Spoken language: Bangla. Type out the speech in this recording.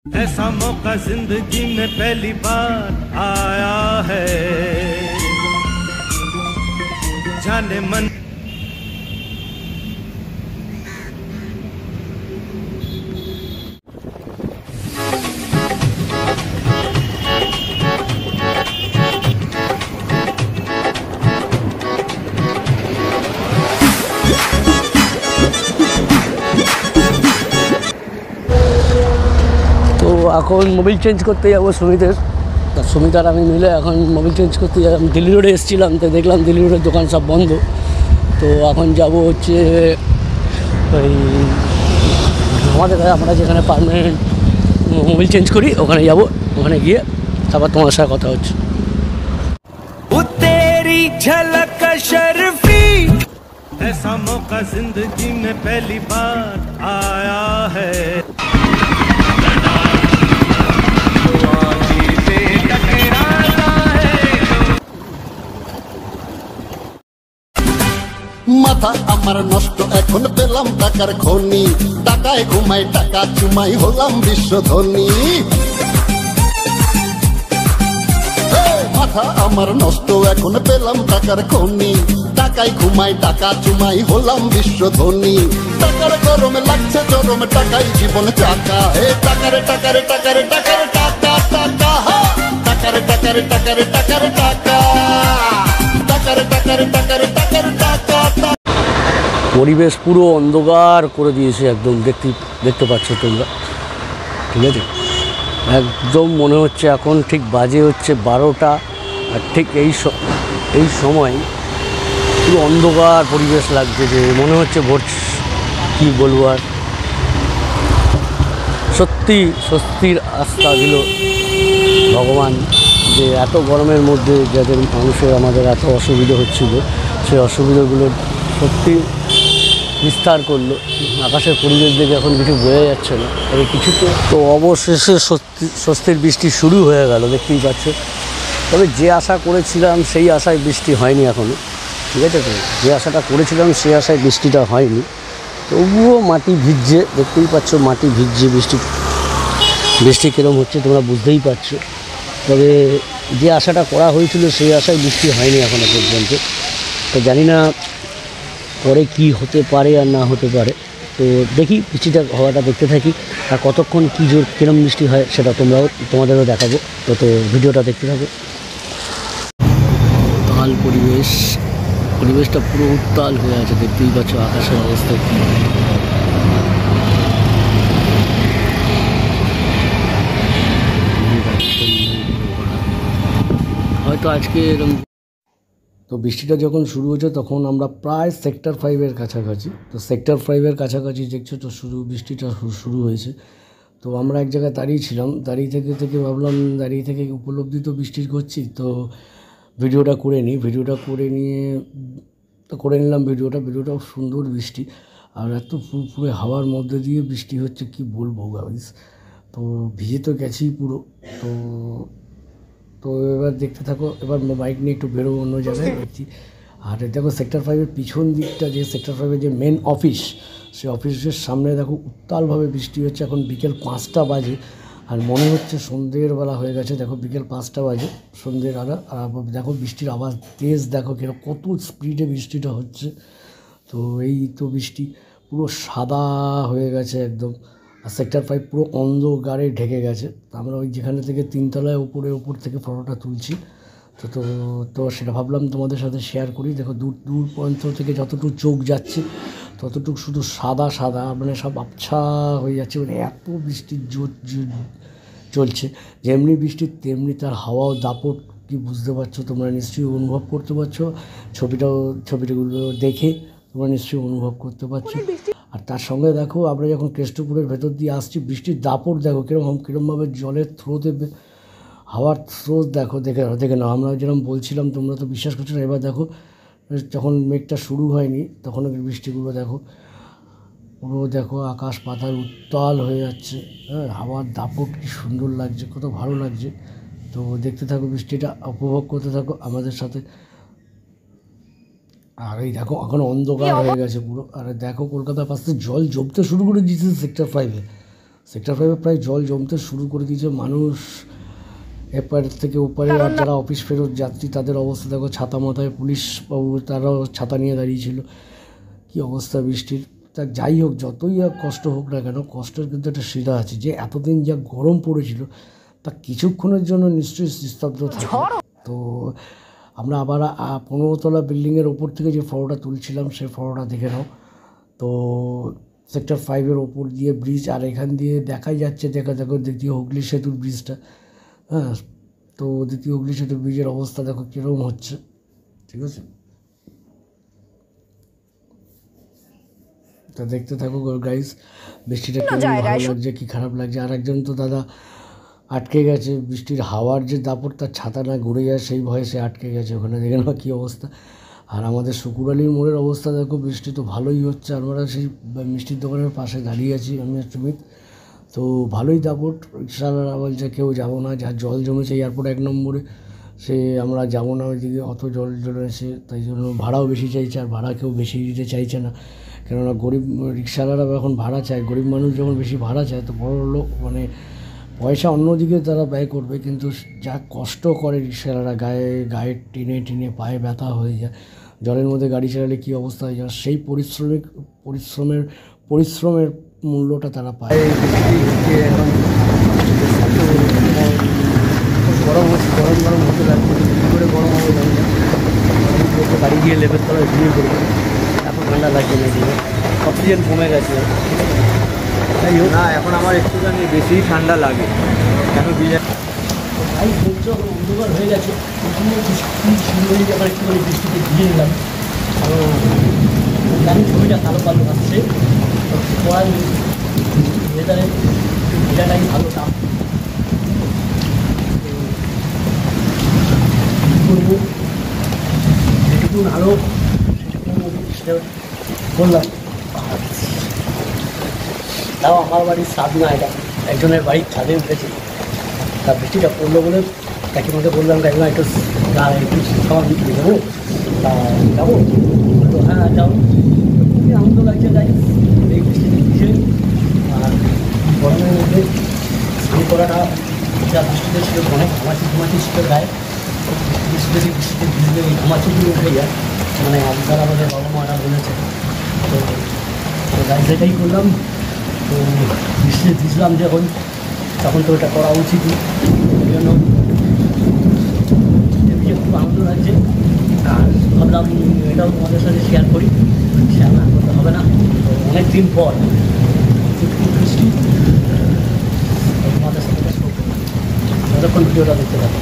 ऐसा मौका जिंदगी में पहली बार आया है, जाने मन। তো এখন মোবিল চেঞ্জ করতে যাবো সুমিত আর আমি মিলে এখন মোবিল চেঞ্জ করতে যাব। আমি দিল্লি রোডে এসেছিলাম, তো দেখলাম দিল্লি রোডের দোকান সব বন্ধ। তো এখন যাব হচ্ছে ওই আমরা যেখানে পার্মানেন্ট মোবিল চেঞ্জ করি ওখানে যাব। ওখানে গিয়ে তারপর তোমার সাথে কথা হচ্ছে। तेरी झलक शर्फी, ऐसा मौका जिंदगी में पहली बार आया है। মাথা আমার নষ্ট, এখন পেলাম টাকার খনি, টাকায় ঘুমাই টাকা চুমাই হলাম বিশ্ব ধনী। মাথা আমার নষ্ট, এখন পেলাম টাকার খনি, টাকায় ঘুমাই টাকা চুমাই হলাম বিশ্ব ধনী। টাকার গরমে লাগছে চরম, টাকাই জীবন চাকা। হে টাকারে টাকারে টাকারে টাকারে টাকা টাকা, টাকারে টাকারে টাকারে টাকারে টাকা, টাকারে টাকারে টাকারে টাকারে টাকা। পরিবেশ পুরো অন্ধকার করে দিয়েছে একদম, দেখতে পাচ্ছ তোমরা, ঠিক আছে? একদম মনে হচ্ছে এখন ঠিক বাজে হচ্ছে 12টা, আর ঠিক এই সময় পুরো অন্ধকার পরিবেশ লাগছে, যে মনে হচ্ছে ভোর। কী বলবো আর, সত্যি স্বস্তির আস্থা দিল ভগবান, যে এত গরমের মধ্যে যাদের মানুষের আমাদের এত অসুবিধা হচ্ছিল, সেই অসুবিধাগুলো সত্যি বিস্তার করলো। আকাশের পরিবেশ দেখে এখন কিছু বোঝা যাচ্ছে না, তবে কিছু তো অবশেষে স্বস্তির বৃষ্টি শুরু হয়ে গেল, দেখতেই পাচ্ছ। তবে যে আশা করেছিলাম সেই আশায় বৃষ্টি হয়নি এখনও, ঠিক আছে? তো যে আশাটা করেছিলাম সেই আশায় বৃষ্টিটা হয়নি, তবুও মাটি ভিজছে, দেখতেই পাচ্ছ মাটি ভিজছে। বৃষ্টি কীরকম হচ্ছে তোমরা বুঝতেই পারছো। তবে যে আশাটা করা হয়েছিল সেই আশায় বৃষ্টি হয়নি এখনও পর্যন্ত। তো জানি না পরে কি হতে পারে আর না হতে পারে। তো দেখি বৃষ্টিটা হওয়াটা দেখতে থাকি, আর কতক্ষণ কী কিরম বৃষ্টি হয় সেটা তোমাদেরও দেখাবো। তো ভিডিওটা দেখতে থাকো। উত্তাল পরিবেশটা পুরো উত্তাল হয়ে আছে, দেখতেই পাচ্ছ আকাশের অবস্থা। হয়তো আজকে এরকম। তো বৃষ্টিটা যখন শুরু হয়েছে তখন আমরা প্রায় সেক্টর 5-এর কাছাকাছি। তো সেক্টর 5-এর কাছাকাছি দেখছো তো বৃষ্টিটা শুরু হয়েছে। তো আমরা এক জায়গায় দাঁড়িয়েছিলাম, দাঁড়িয়ে থেকে ভাবলাম দাঁড়িয়ে থেকে উপলব্ধি তো বৃষ্টির করছি, তো ভিডিওটা করে নিলাম। ভিডিওটাও সুন্দর বৃষ্টি, আর এত ফুরফুরে হাওয়ার মধ্যে দিয়ে বৃষ্টি হচ্ছে, কি বলবো গাইস। তো ভিজে তো গেছি পুরো। তো এবার দেখতে থাকো। এবার বাইক নিয়ে একটু বেরোবো অন্য জায়গায়, দেখছি। আর দেখো সেক্টর 5-এর পিছন দিকটা, যে সেক্টর 5-এর যে মেন অফিস, সেই অফিসের সামনে দেখো উত্তালভাবে বৃষ্টি হচ্ছে। এখন বিকেল 5টা বাজে, আর মনে হচ্ছে সন্ধ্যের বেলা হয়ে গেছে। দেখো বিকেল 5টা বাজে, সন্ধ্যের আগে। আর দেখো বৃষ্টির আওয়াজ তেজ, দেখো কিরকম কত স্পিডে বৃষ্টিটা হচ্ছে। তো এই তো বৃষ্টি পুরো সাদা হয়ে গেছে একদম, আর সেক্টর 5 পুরো অন্ধকারে ঢেকে গেছে। আমরা ওই যেখানে থেকে 3তলায় উপর থেকে ফটোটা তুলছি। তো সেটা ভাবলাম তোমাদের সাথে শেয়ার করি। দেখো দূর পর্যন্ত থেকে যতটুকু চোখ যাচ্ছে ততটুকু শুধু সাদা, মানে সব আবছা হয়ে যাচ্ছে, মানে এত বৃষ্টির জোর চলছে। যেমনি বৃষ্টি তেমনি তার হাওয়াও দাপট, কি বুঝতে পারছো তোমরা, নিশ্চয়ই অনুভব করতে পারছো। ছবিটাগুলো দেখে তোমরা নিশ্চয়ই অনুভব করতে পারছো। আর তার সঙ্গে দেখো আমরা যখন কেষ্টপুরের ভেতর দিয়ে আসছি, বৃষ্টির দাপট দেখো কীরকমভাবে জলের থ্রোতে, হাওয়ার স্রোত দেখে নাও। আমরা যেরকম বলছিলাম তোমরা তো বিশ্বাস করছো না। এবার দেখো যখন মেঘটা শুরু হয়নি তখন বৃষ্টিগুলো দেখো আকাশ পাতাল উত্তাল হয়ে যাচ্ছে। হ্যাঁ, হাওয়ার দাপট কি সুন্দর লাগছে, কত ভালো লাগছে। তো দেখতে থাকো, বৃষ্টিটা উপভোগ করতে থাকো আমাদের সাথে। আর এই দেখো এখন অন্ধকার হয়ে গেছে পুরো। আর দেখো কলকাতার পাশে জল জমতে শুরু করে দিয়েছে সেক্টর 5-এ। সেক্টর 5 প্রায় জল জমতে শুরু করে দিয়েছে। মানুষ এপার থেকে ওপারে, আর যারা অফিস ফেরত যাত্রী তাদের অবস্থা দেখো, ছাতা মাথায়, পুলিশ বাবু তারাও ছাতা নিয়ে দাঁড়িয়েছিল। কী অবস্থা বৃষ্টির। তা যাই হোক, যতই আর কষ্ট হোক না কেন, কষ্টের কিন্তু একটা সিধা আছে, যে এতদিন যা গরম পড়েছিল তা কিছুক্ষণের জন্য নিশ্চয়ই স্তব্ধ থাকে। তো আমরা আবার 15তলা বিল্ডিংয়ের ওপর থেকে যে ফটোটা তুলছিলাম সেই ফটোটা দেখে নাও। তো সেক্টর 5-এর ওপর দিয়ে ব্রিজ, আর এখান দিয়ে দেখাই যাচ্ছে, দেখো দ্বিতীয় হুগলি সেতুর ব্রিজটা। হ্যাঁ, তো দ্বিতীয় হুগলি সেতুর ব্রিজের অবস্থা দেখো কীরকম হচ্ছে, ঠিক আছে। তা দেখতে থাকো গাইস, বৃষ্টিটা কেমন ভালো লাগছে কি খারাপ লাগছে। আর একজন তো দাদা আটকে গেছে, বৃষ্টির হাওয়ার যে দাপট, তার ছাতা না ঘুরে যায় সেই ভয়ে সে আটকে গেছে ওখানে, দেখে না কী অবস্থা। আর আমাদের শুকুরালির মোড়ের অবস্থা দেখো, বৃষ্টি তো ভালোই হচ্ছে, আমরা সেই মিষ্টির দোকানের পাশে দাঁড়িয়ে আছি আমি আর সুমিত। তো ভালোই দাপট, রিক্সাওয়ালারা বলছে কেউ যাবো না, যার জল জমেছে এয়ারপোর্ট 1 নম্বরে, সে আমরা যাবো না ওইদিকে, অত জল জমেছে, তাই জন্য ভাড়াও বেশি চাইছে, আর ভাড়া কেউ বেশি দিতে চাইছে না, কেননা গরিব রিক্সাওয়ালারা এখন ভাড়া চায়। গরিব মানুষ যখন বেশি ভাড়া চায় তো বড় লোক মানে পয়সা অন্যদিকে তারা ব্যয় করবে, কিন্তু যা কষ্ট করে রিক্সাওয়ালারা, গায়ে টেনে পায়ে ব্যথা হয়ে যায়, জলের মধ্যে গাড়ি চালালে কী অবস্থা হয়ে যায়, সেই পরিশ্রমের মূল্যটা তারা পায়। এখন গরম হচ্ছে, গরম হতে লাগবে, কী করে গরম হবে জানি না। গাড়ি গিয়ে লেপের তলায় ঘুমিয়ে পড়বে, এখন ঠান্ডা লাগছে না, দিনে অক্সিজেন কমে গেছে। তাই হোক না, এখন আমার একটুখানি বেশি ঠান্ডা লাগে, কেন ভাই বলছো অন্ধকার হয়ে গেছে, শুরু হয়ে যাবার একটুখানি বৃষ্টিতে ভিজে নিলাম, জানি ছবিটা কালো আসছে, পড়াই ওয়েদারে ভিজাটাই ভালো কাম করবো, যেটুকু আলো সেটা বললাম। তাও আমার বাড়ির ছাদ না, এটা একজনের বাড়ির ছাদে উঠেছে, তা বৃষ্টিটা পড়লো বলে কাকিমাকে বললাম, কাকিমা একটু খাবার বিক্রি দেবো, তা যাবো, বললো হ্যাঁ যাও। খুবই আনন্দ লাগছে তাই এই বৃষ্টিতে ভিজে, আর গরমের মধ্যে স্নান করাটা যা বৃষ্টিতে ছিল, অনেক ঘামাচি ছিল গায়ে, বৃষ্টিতে ভিজলে এই ঘামাচিগুলো উঠে যায়, মানে আজকাল আমাদের বাবা মারা বলেছে। তো গাড়ি সেটাই করলাম। তো বৃষ্টিতে ভিজলাম যখন, তখন তো ওটা করা উচিতই, ওই জন্য খুব আনন্দ লাগছে। আর ভাবলাম এটাও তোমাদের সাথে শেয়ার করি, শেয়ার না করতে হবে না, তো অনেক দিন পর বৃষ্টি তোমাদের সাথে ততক্ষণ ভিডিওটা দেখতে থাকো।